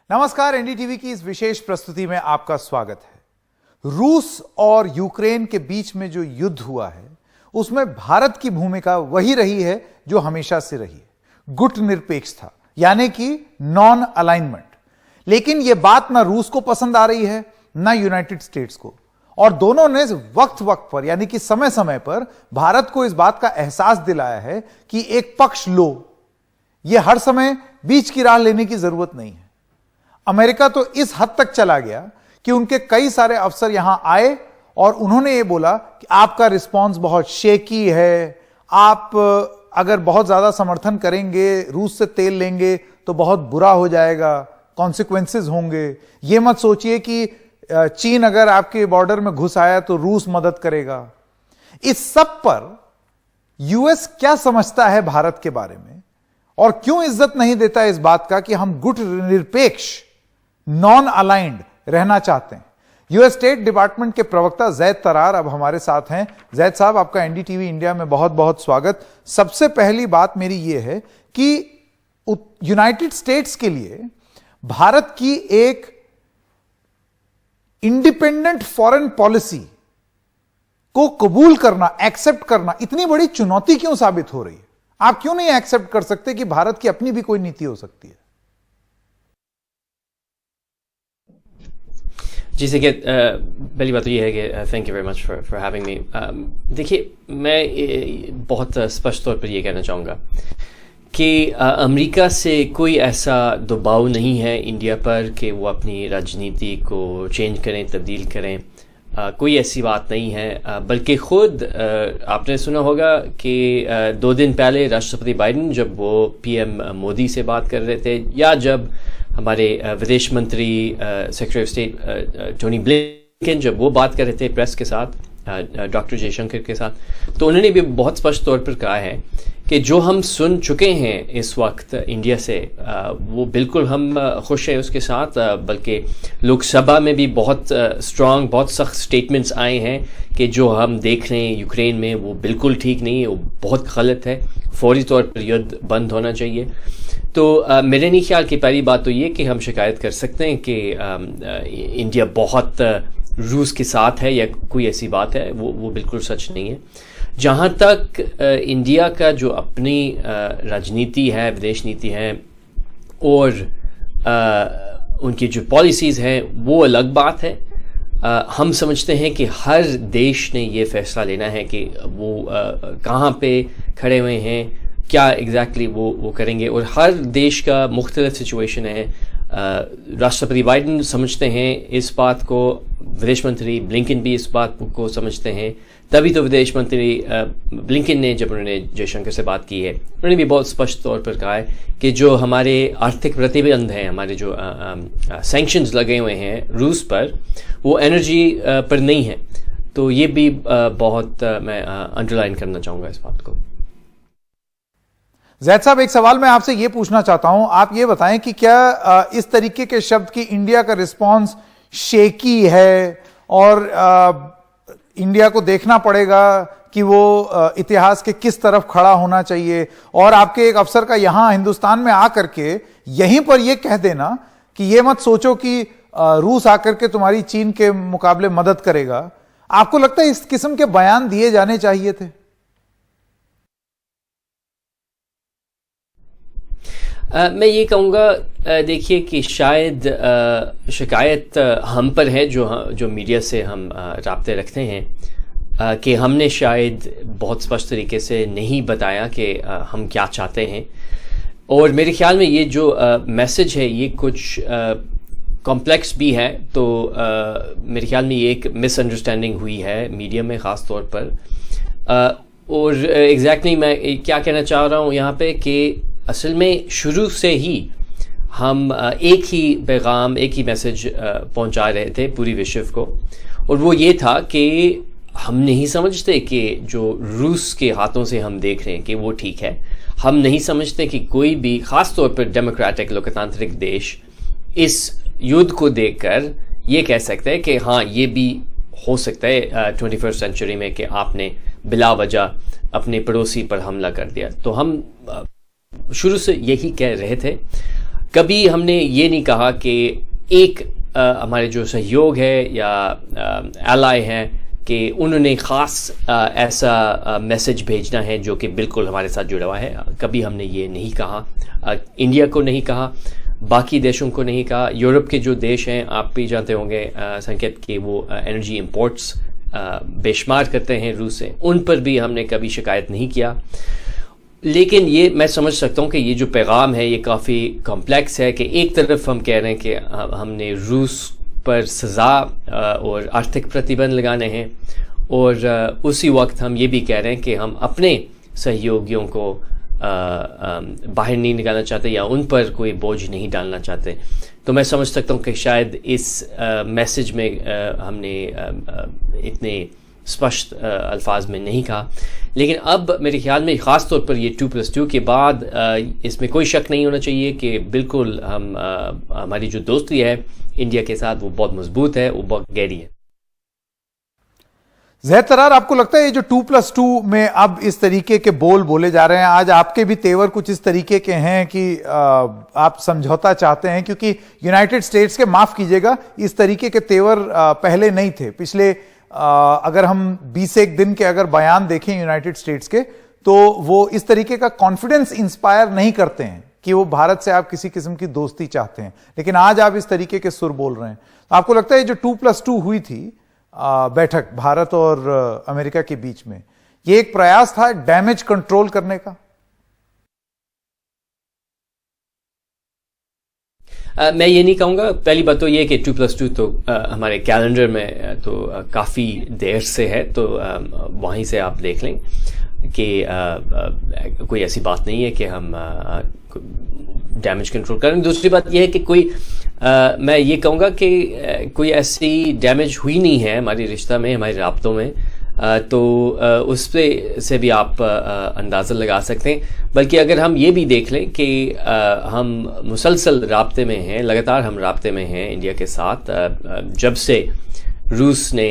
नमस्कार, एनडीटीवी की इस विशेष प्रस्तुति में आपका स्वागत है। रूस और यूक्रेन के बीच में जो युद्ध हुआ है उसमें भारत की भूमिका वही रही है जो हमेशा से रही है, गुटनिरपेक्षता, यानी कि नॉन अलाइनमेंट। लेकिन यह बात ना रूस को पसंद आ रही है ना यूनाइटेड स्टेट्स को, और दोनों ने वक्त वक्त पर यानी कि समय समय पर भारत को इस बात का एहसास दिलाया है कि एक पक्ष लो, यह हर समय बीच की राह लेने की जरूरत नहीं है। अमेरिका तो इस हद तक चला गया कि उनके कई सारे अफसर यहां आए और उन्होंने ये बोला कि आपका रिस्पांस बहुत शेकी है, आप अगर बहुत ज्यादा समर्थन करेंगे, रूस से तेल लेंगे तो बहुत बुरा हो जाएगा, कॉन्सिक्वेंसेस होंगे। ये मत सोचिए कि चीन अगर आपके बॉर्डर में घुस आया तो रूस मदद करेगा। इस सब पर यूएस क्या समझता है भारत के बारे में और क्यों इज्जत नहीं देता इस बात का कि हम गुट निरपेक्ष, नॉन अलाइंड रहना चाहते हैं। यूएस स्टेट डिपार्टमेंट के प्रवक्ता जैद तरार अब हमारे साथ हैं। जैद साहब, आपका एनडीटीवी इंडिया में बहुत बहुत स्वागत। सबसे पहली बात मेरी यह है कि यूनाइटेड स्टेट्स के लिए भारत की एक इंडिपेंडेंट फॉरेन पॉलिसी को कबूल करना, एक्सेप्ट करना इतनी बड़ी चुनौती क्यों साबित हो रही है? आप क्यों नहीं एक्सेप्ट कर सकते कि भारत की अपनी भी कोई नीति हो सकती है? जी देखिए, पहली बात तो ये है कि thank you very much for having me. देखिए, मैं बहुत स्पष्ट तौर पर ये कहना चाहूँगा कि अमेरिका से कोई ऐसा दबाव नहीं है इंडिया पर कि वो अपनी राजनीति को चेंज करें, तब्दील करें। कोई ऐसी बात नहीं है, बल्कि ख़ुद आपने सुना होगा कि 2 दिन पहले राष्ट्रपति बाइडेन जब वो पीएम मोदी से बात कर रहे थे, या जब हमारे विदेश मंत्री secretary of state Tony Blinken जब वो बात कर रहे थे प्रेस के साथ, डॉक्टर जयशंकर के साथ, तो उन्होंने भी बहुत स्पष्ट तौर पर कहा है कि जो हम सुन चुके हैं इस वक्त इंडिया से, वो बिल्कुल हम खुश हैं उसके साथ। बल्कि लोकसभा में भी बहुत स्ट्रांग, बहुत सख्त स्टेटमेंट्स आए हैं कि जो हम देख रहे हैं यूक्रेन में वो बिल्कुल ठीक नहीं है, वो बहुत गलत है, फौरी तौर पर युद्ध बंद होना चाहिए। तो मेरे नहीं ख्याल की पहली बात तो ये कि हम शिकायत कर सकते हैं कि इंडिया बहुत रूस के साथ है या कोई ऐसी बात है, वो बिल्कुल सच नहीं है। जहाँ तक इंडिया का जो अपनी राजनीति है, विदेश नीति है और उनकी जो पॉलिसीज़ हैं, वो अलग बात है। हम समझते हैं कि हर देश ने ये फैसला लेना है कि वो कहाँ पे खड़े हुए हैं, क्या एग्जैक्टली वो करेंगे, और हर देश का मुख्तलिफ सिचुएशन है। राष्ट्रपति बाइडेन समझते हैं इस बात को, विदेश मंत्री ब्लिंकन भी इस बात को समझते हैं। तभी तो विदेश मंत्री ब्लिंकन ने, जब उन्होंने जयशंकर से बात की है, उन्होंने भी बहुत स्पष्ट तौर पर कहा है कि जो हमारे आर्थिक प्रतिबंध हैं, हमारे जो सैंक्शंस लगे हुए हैं रूस पर, वो एनर्जी पर नहीं है। तो ये भी बहुत मैं अंडरलाइन करना चाहूँगा इस बात को। जैद साहब, एक सवाल मैं आपसे ये पूछना चाहता हूं, आप ये बताएं कि क्या इस तरीके के शब्द कि इंडिया का रिस्पांस शेकी है और इंडिया को देखना पड़ेगा कि वो इतिहास के किस तरफ खड़ा होना चाहिए, और आपके एक अफसर का यहां हिंदुस्तान में आकर के यहीं पर यह कह देना कि ये मत सोचो कि रूस आकर के तुम्हारी चीन के मुकाबले मदद करेगा, आपको लगता है इस किस्म के बयान दिए जाने चाहिए थे? मैं ये कहूँगा, देखिए कि शायद शिकायत हम पर है जो मीडिया से हम राब्ते रखते हैं, कि हमने शायद बहुत स्पष्ट तरीके से नहीं बताया कि हम क्या चाहते हैं। और मेरे ख्याल में ये जो मैसेज है ये कुछ कॉम्प्लेक्स भी है, तो मेरे ख्याल में ये एक मिसअंडरस्टैंडिंग हुई है मीडिया में ख़ास तौर पर। और एग्जैक्टली मैं क्या कहना चाह रहा हूँ यहाँ पे कि असल में शुरू से ही हम एक ही पैगाम, एक ही मैसेज पहुंचा रहे थे पूरी विश्व को, और वो ये था कि हम नहीं समझते कि जो रूस के हाथों से हम देख रहे हैं कि वो ठीक है। हम नहीं समझते कि कोई भी, ख़ास तौर पर डेमोक्रेटिक लोकतांत्रिक देश, इस युद्ध को देखकर ये कह सकते हैं कि हाँ, ये भी हो सकता है 21st सेंचुरी में कि आपने बिला वजह अपने पड़ोसी पर हमला कर दिया। तो हम शुरू से यही कह रहे थे। कभी हमने ये नहीं कहा कि एक हमारे जो सहयोग है या एलाय हैं कि उन्होंने ख़ास ऐसा मैसेज भेजना है जो कि बिल्कुल हमारे साथ जुड़ा हुआ है। कभी हमने ये नहीं कहा, इंडिया को नहीं कहा, बाकी देशों को नहीं कहा। यूरोप के जो देश हैं, आप भी जानते होंगे संकेत कि वो एनर्जी इंपोर्ट्स बेशुमार करते हैं रूस से, उन पर भी हमने कभी शिकायत नहीं किया। लेकिन ये मैं समझ सकता हूँ कि ये जो पैगाम है ये काफ़ी कॉम्प्लेक्स है कि एक तरफ हम कह रहे हैं कि हमने रूस पर सज़ा और आर्थिक प्रतिबंध लगाने हैं, और उसी वक्त हम ये भी कह रहे हैं कि हम अपने सहयोगियों को बाहर नहीं निकालना चाहते या उन पर कोई बोझ नहीं डालना चाहते। तो मैं समझ सकता हूँ कि शायद इस मैसेज में हमने इतने स्पष्ट अल्फाज में नहीं कहा। लेकिन अब मेरे ख्याल में ख़ास तौर पर ये 2+2 के बाद इसमें कोई शक नहीं होना चाहिए कि बिल्कुल हमारी जो दोस्ती है इंडिया के साथ वो बहुत मजबूत है, वो बहुत गहरी है। ज़ैद तरार, आपको लगता है ये जो 2+2 में अब इस तरीके के बोल बोले जा रहे हैं, आज आपके भी तेवर कुछ इस तरीके के हैं कि आप समझौता चाहते हैं? क्योंकि यूनाइटेड स्टेट्स के, माफ कीजिएगा, इस तरीके के तेवर पहले नहीं थे। पिछले अगर हम 21 दिन के अगर बयान देखें यूनाइटेड स्टेट्स के, तो वो इस तरीके का कॉन्फिडेंस इंस्पायर नहीं करते हैं कि वो भारत से आप किसी किस्म की दोस्ती चाहते हैं। लेकिन आज आप इस तरीके के सुर बोल रहे हैं। तो आपको लगता है जो 2+2 हुई थी बैठक भारत और अमेरिका के बीच में, ये एक प्रयास था डैमेज कंट्रोल करने का? मैं ये नहीं कहूँगा। पहली बात तो ये कि 2+2 तो हमारे कैलेंडर में तो काफ़ी देर से है, तो वहीं से आप देख लें कि कोई ऐसी बात नहीं है कि हम डैमेज कंट्रोल करें। दूसरी बात यह है कि कोई मैं ये कहूँगा कि कोई ऐसी डैमेज हुई नहीं है हमारे रिश्ता में, हमारे राब्तों में, तो उस पे से भी आप अंदाज़ा लगा सकते हैं। बल्कि अगर हम ये भी देख लें कि हम मुसलसल राब्ते में हैं, लगातार हम राब्ते में हैं इंडिया के साथ, जब से रूस ने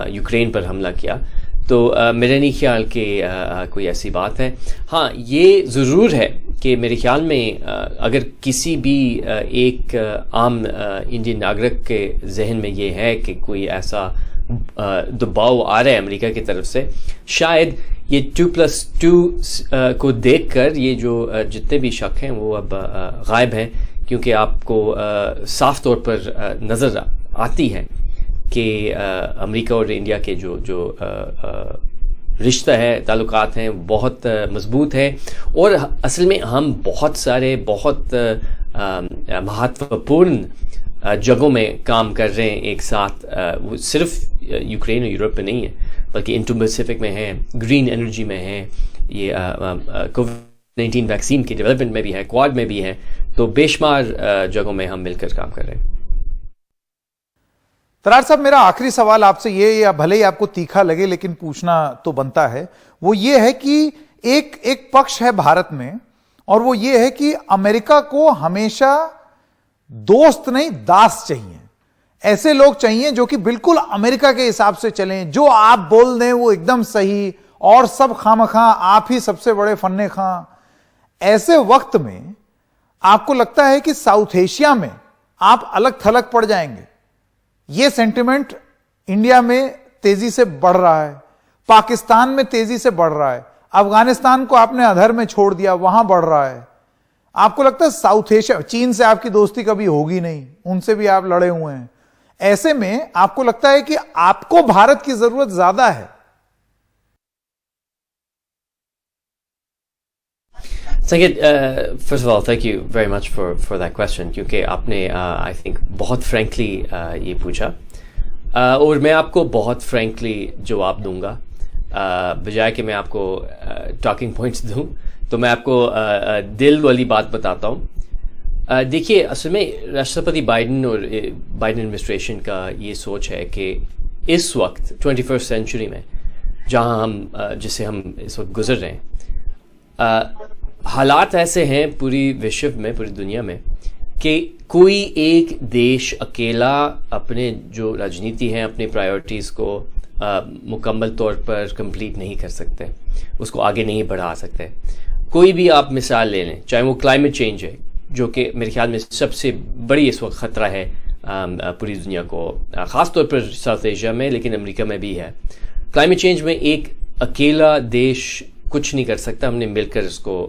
यूक्रेन पर हमला किया, तो मेरे नहीं ख्याल कि कोई ऐसी बात है। हाँ, ये ज़रूर है कि मेरे ख्याल में अगर किसी भी एक आम इंडियन नागरिक के जहन में ये है कि कोई ऐसा दबाव आ रहा है अमेरिका की तरफ से, शायद ये 2+2 को देखकर ये जो जितने भी शक हैं वो अब गायब हैं, क्योंकि आपको साफ तौर पर नज़र आती है कि अमेरिका और इंडिया के जो रिश्ता है, ताल्लुकात हैं, बहुत मजबूत है। और असल में हम बहुत सारे बहुत महत्वपूर्ण जगहों में काम कर रहे हैं एक साथ। वो सिर्फ यूक्रेन और यूरोप में नहीं है, बल्कि इंडो पैसिफिक में है, ग्रीन एनर्जी में है, ये कोविड-19 वैक्सीन के डेवलपमेंट में भी है, क्वाड में भी है। तो बेशुमार जगहों में हम मिलकर काम कर रहे हैं। तरार साहब, मेरा आखिरी सवाल आपसे ये, या भले ही आपको तीखा लगे लेकिन पूछना तो बनता है, वो ये है कि एक पक्ष है भारत में, और वो ये है कि अमेरिका को हमेशा दोस्त नहीं दास चाहिए। ऐसे लोग चाहिए जो कि बिल्कुल अमेरिका के हिसाब से चलें, जो आप बोल दें वो एकदम सही, और सब खामखा आप ही सबसे बड़े फन्ने खां। ऐसे वक्त में आपको लगता है कि साउथ एशिया में आप अलग थलग पड़ जाएंगे? ये सेंटिमेंट इंडिया में तेजी से बढ़ रहा है, पाकिस्तान में तेजी से बढ़ रहा है, अफगानिस्तान को आपने अधर में छोड़ दिया, वहां बढ़ रहा है। आपको लगता है साउथ एशिया, चीन से आपकी दोस्ती कभी होगी नहीं, उनसे भी आप लड़े हुए हैं, ऐसे में आपको लगता है कि आपको भारत की जरूरत ज्यादा है? संकेत, first of all thank you very much for that question, क्योंकि आपने आई थिंक बहुत फ्रैंकली ये पूछा, और मैं आपको बहुत फ्रैंकली जवाब दूंगा, बजाय कि मैं आपको टॉकिंग पॉइंट्स दूं। तो मैं आपको दिल वाली बात बताता हूं। देखिए, असल में राष्ट्रपति बाइडेन और बाइडेन एडमिनिस्ट्रेशन का ये सोच है कि इस वक्त 21st सेंचुरी में जहां हम जिसे हम इस वक्त गुजर रहे हैं, हालात ऐसे हैं पूरी विश्व में, पूरी दुनिया में, कि कोई एक देश अकेला अपने जो राजनीति है, अपनी प्रायोरिटीज़ को मुकम्मल तौर पर कंप्लीट नहीं कर सकते, उसको आगे नहीं बढ़ा सकते। कोई भी आप मिसाल ले लें, चाहे वो क्लाइमेट चेंज है, जो कि मेरे ख्याल में सबसे बड़ी इस वक्त ख़तरा है पूरी दुनिया को, ख़ास तौर पर साउथ एशिया में, लेकिन अमेरिका में भी है। क्लाइमेट चेंज में एक अकेला देश कुछ नहीं कर सकता, हमने मिलकर इसको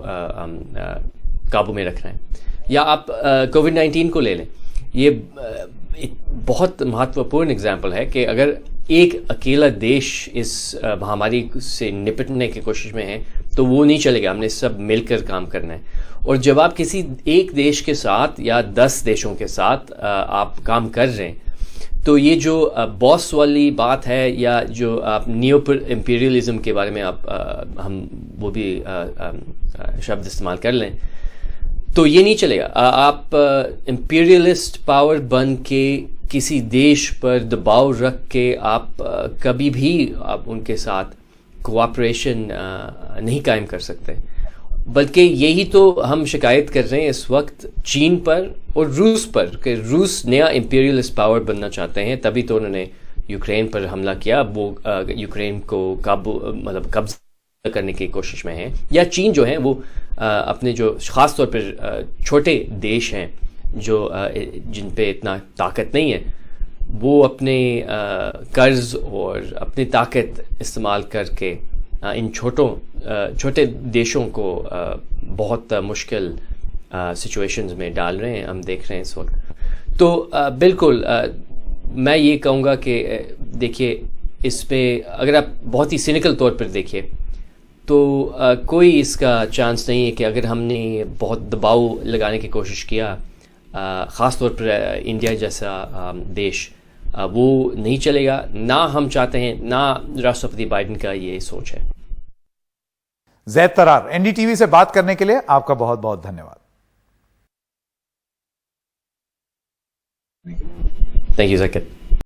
काबू में रखना है। या आप कोविड-19 को ले लें, ये एक बहुत महत्वपूर्ण एग्जाम्पल है कि अगर एक अकेला देश इस महामारी से निपटने की कोशिश में है तो वो नहीं चलेगा, हमने सब मिलकर काम करना है। और जब आप किसी एक देश के साथ या 10 देशों के साथ आप काम कर रहे हैं, तो ये जो बॉस वाली बात है या जो आप नियो इम्पीरियलिज्म के बारे में हम वो भी शब्द इस्तेमाल कर लें, तो ये नहीं चलेगा। आप इम्पीरियलिस्ट पावर बन के किसी देश पर दबाव रख के आप कभी भी आप उनके साथ कोऑपरेशन नहीं कायम कर सकते। बल्कि यही तो हम शिकायत कर रहे हैं इस वक्त चीन पर और रूस पर, कि रूस नया इम्पीरियलिस्ट पावर बनना चाहते हैं, तभी तो उन्होंने यूक्रेन पर हमला किया। वो यूक्रेन को कब्जा करने की कोशिश में है। या चीन जो है वो अपने जो ख़ास तौर पर छोटे देश हैं जो जिन पे इतना ताकत नहीं है, वो अपने कर्ज और अपनी ताकत इस्तेमाल करके इन छोटे देशों को बहुत मुश्किल सिचुएशंस में डाल रहे हैं, हम देख रहे हैं इस वक्त। तो बिल्कुल मैं ये कहूँगा कि देखिए, इस पे अगर आप बहुत ही सिनिकल तौर पर देखिए तो कोई इसका चांस नहीं है कि अगर हमने बहुत दबाव लगाने की कोशिश किया, ख़ास तौर पर इंडिया जैसा देश, वो नहीं चलेगा। ना हम चाहते हैं, ना राष्ट्रपति बाइडेन का ये सोच है। ज़ैद तरार, एनडीटीवी से बात करने के लिए आपका बहुत बहुत धन्यवाद। Thank you Zakir.